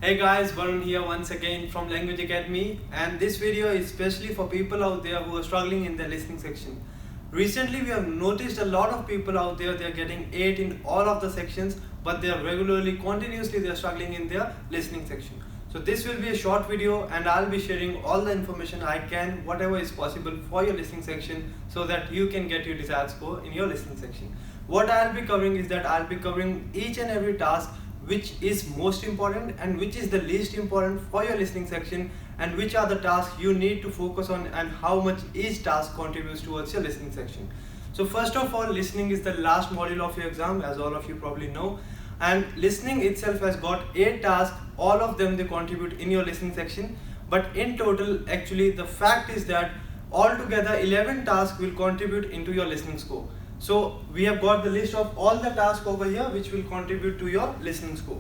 Hey guys, Varun here once again from Language Academy, and this video is especially for people out there who are struggling in their listening section. Recently we have noticed a lot of people out there, they are getting 8 in all of the sections, but they are continuously they are struggling in their listening section. So this will be a short video and I'll be sharing all the information I can, whatever is possible for your listening section, so that you can get your desired score in your listening section. What I'll be covering is that I'll be covering each and every task which is most important and which is the least important for your listening section, and which are the tasks you need to focus on and how much each task contributes towards your listening section. So first of all, listening is the last module of your exam, as all of you probably know, and listening itself has got 8 tasks. All of them they contribute in your listening section, but in total actually the fact is that altogether 11 tasks will contribute into your listening score. So we have got the list of all the tasks over here which will contribute to your listening score.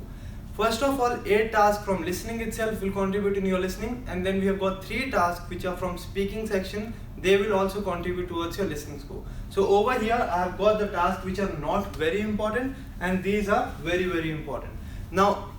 First of all, 8 tasks from listening itself will contribute in your listening, and then we have got 3 tasks which are from speaking section. They will also contribute towards your listening score. So over here I have got the tasks which are not very important, and these are very important. Now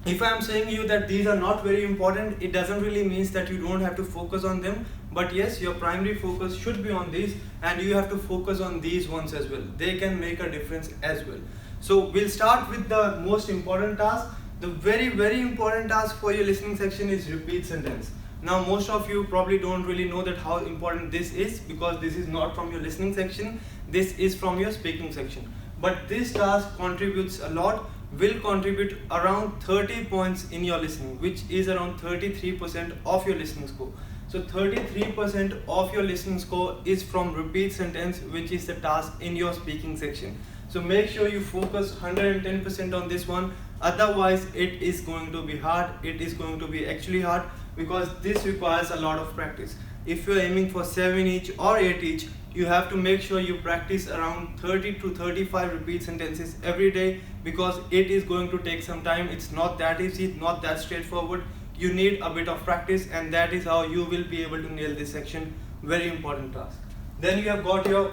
if I am saying you that these are not very important, it doesn't really mean that you don't have to focus on them, but yes, your primary focus should be on these, and you have to focus on these ones as well. They can make a difference as well. So we'll start with the most important task. The very important task for your listening section is repeat sentence. Now most of you probably don't really know that how important this is, because this is not from your listening section, this is from your speaking section. But this task contributes a lot, will contribute around 30 points in your listening, which is around 33% of your listening score. So 33% of your listening score is from repeat sentence, which is the task in your speaking section. So make sure you focus 110% on this one, otherwise it is going to be hard. It is going to be actually hard, because this requires a lot of practice. If you're aiming for 7 each or 8 each, you have to make sure you practice around 30 to 35 repeat sentences every day, because it is going to take some time. It's not that easy, not that straightforward. You need a bit of practice, and that is how you will be able to nail this section. Very important task. Then you have got your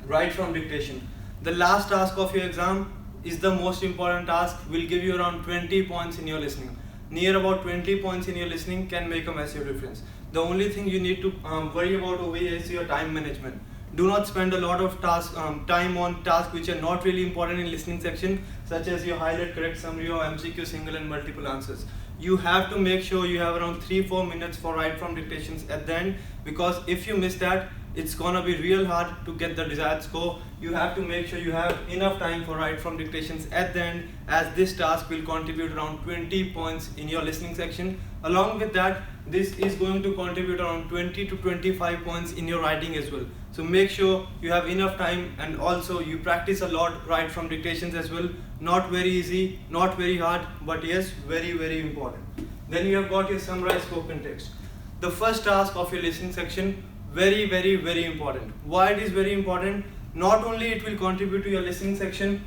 write from dictation. The last task of your exam is the most important task, will give you around 20 points in your listening. Near about 20 points in your listening can make a massive difference. The only thing you need to worry about over here is your time management. Do not spend a lot of time on tasks which are not really important in listening section, such as your highlight, correct summary, or MCQ single and multiple answers. You have to make sure you have around 3-4 minutes for write from dictations at the end, because if you miss that, it's gonna be real hard to get the desired score. You have to make sure you have enough time for write from dictations at the end, as this task will contribute around 20 points in your listening section. Along with that, this is going to contribute around 20 to 25 points in your writing as well. So make sure you have enough time, and also you practice a lot write from dictations as well. Not very easy, not very hard, but yes, very important. Then you have got your summarize spoken text. The first task of your listening section, very important. Why it is very important? Not only it will contribute to your listening section,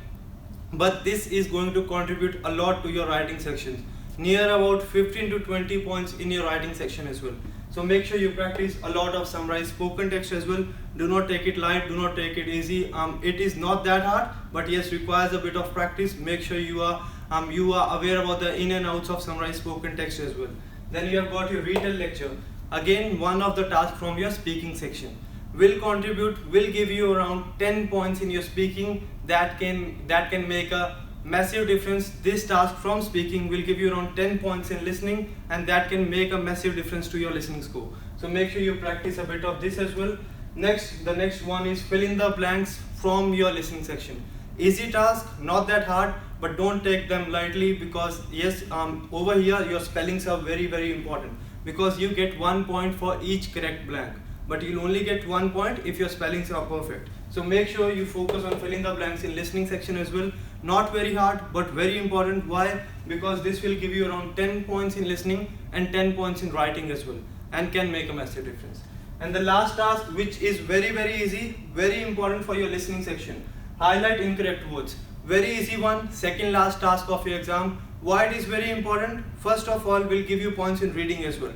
but this is going to contribute a lot to your writing sections. Near about 15 to 20 points in your writing section as well. So make sure you practice a lot of summarized spoken text as well. Do not take it light, do not take it easy. It is not that hard, but yes, requires a bit of practice. Make sure you are aware about the in and outs of summarized spoken text as well. Then you have got your retell lecture. Again, one of the tasks from your speaking section. Will give you around 10 points in your speaking. That can make a massive difference. This task from speaking will give you around 10 points in listening, and that can make a massive difference to your listening score. So make sure you practice a bit of this as well. The next one is fill in the blanks from your listening section. Easy task, not that hard, but don't take them lightly, because yes, over here your spellings are very important, because you get 1 point for each correct blank, but you'll only get 1 point if your spellings are perfect. So make sure you focus on filling the blanks in listening section as well. Not very hard, but very important. Why? Because this will give you around 10 points in listening and 10 points in writing as well, and can make a massive difference. And the last task, which is very easy, very important for your listening section, highlight incorrect words. Very easy one, second last task of your exam. Why it is very important? First of all, will give you points in reading as well.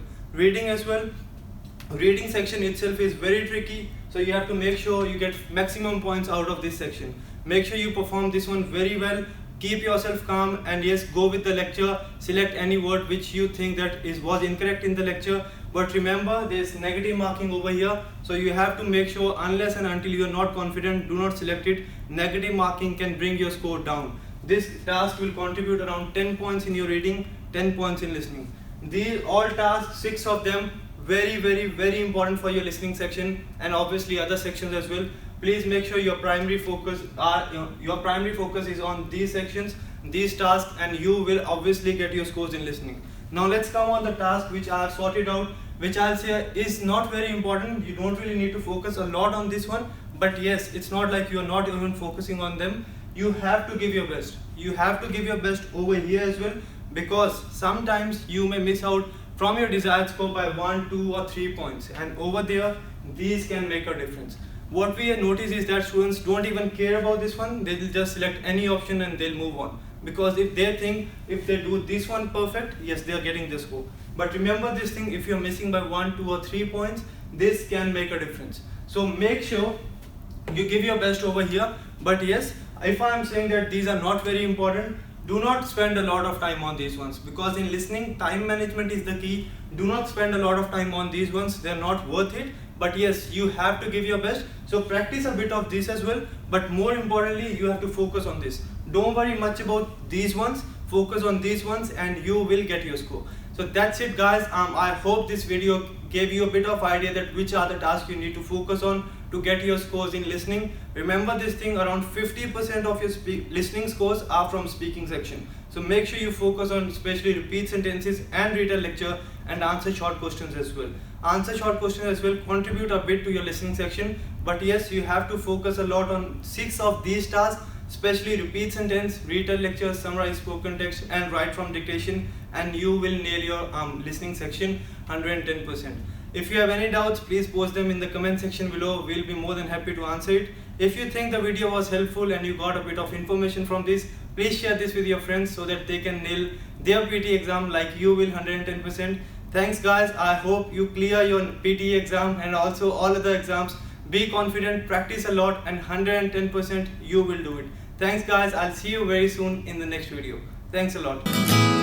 Reading section itself is very tricky, so you have to make sure you get maximum points out of this section. Make sure you perform this one very well. keep yourself calm, and yes, go with the lecture. Select any word which you think that was incorrect in the lecture. But remember, there is negative marking over here, so you have to make sure, unless and until you are not confident, do not select it. Negative marking can bring your score down. This task will contribute around 10 points in your reading, 10 points in listening. These all tasks, 6 of them, very important for your listening section and obviously other sections as well. Please make sure your primary focus is on these sections, these tasks, and you will obviously get your scores in listening. Now let's come on the task which I have sorted out, which I'll say is not very important. You don't really need to focus a lot on this one, but yes, it's not like you are not even focusing on them. You have to give your best. You have to give your best over here as well, because sometimes you may miss out from your desired score by 1, 2 or 3 points, and over there these can make a difference. What we have noticed is that students don't even care about this one. They will just select any option and they'll move on, because if they think if they do this one perfect, yes, they are getting this score. But remember this thing, if you're missing by 1, 2 or 3 points, this can make a difference. So make sure you give your best over here. But yes, if I am saying that these are not very important, do not spend a lot of time on these ones, because in listening, time management is the key. Do not spend a lot of time on these ones, they're not worth it. But yes, you have to give your best. So practice a bit of this as well, but more importantly, you have to focus on this. Don't worry much about these ones, focus on these ones, and you will get your score. So that's it guys. I hope this video gave you a bit of idea that which are the tasks you need to focus on to get your scores in listening. Remember this thing, around 50% of your listening scores are from speaking section. So make sure you focus on especially repeat sentences and read a lecture, and answer short questions as well. Answer short questions as well contribute a bit to your listening section, but yes, you have to focus a lot on 6 of these tasks, especially repeat sentence, read a lecture, summarize spoken text, and write from dictation, and you will nail your listening section 110%. If you have any doubts, please post them in the comment section below. We'll be more than happy to answer it. If you think the video was helpful and you got a bit of information from this, please share this with your friends so that they can nail their PT exam like you will 110%. Thanks guys, I hope you clear your PT exam and also all other exams. Be confident, practice a lot, and 110% you will do it. Thanks guys, I'll see you very soon in the next video. Thanks a lot.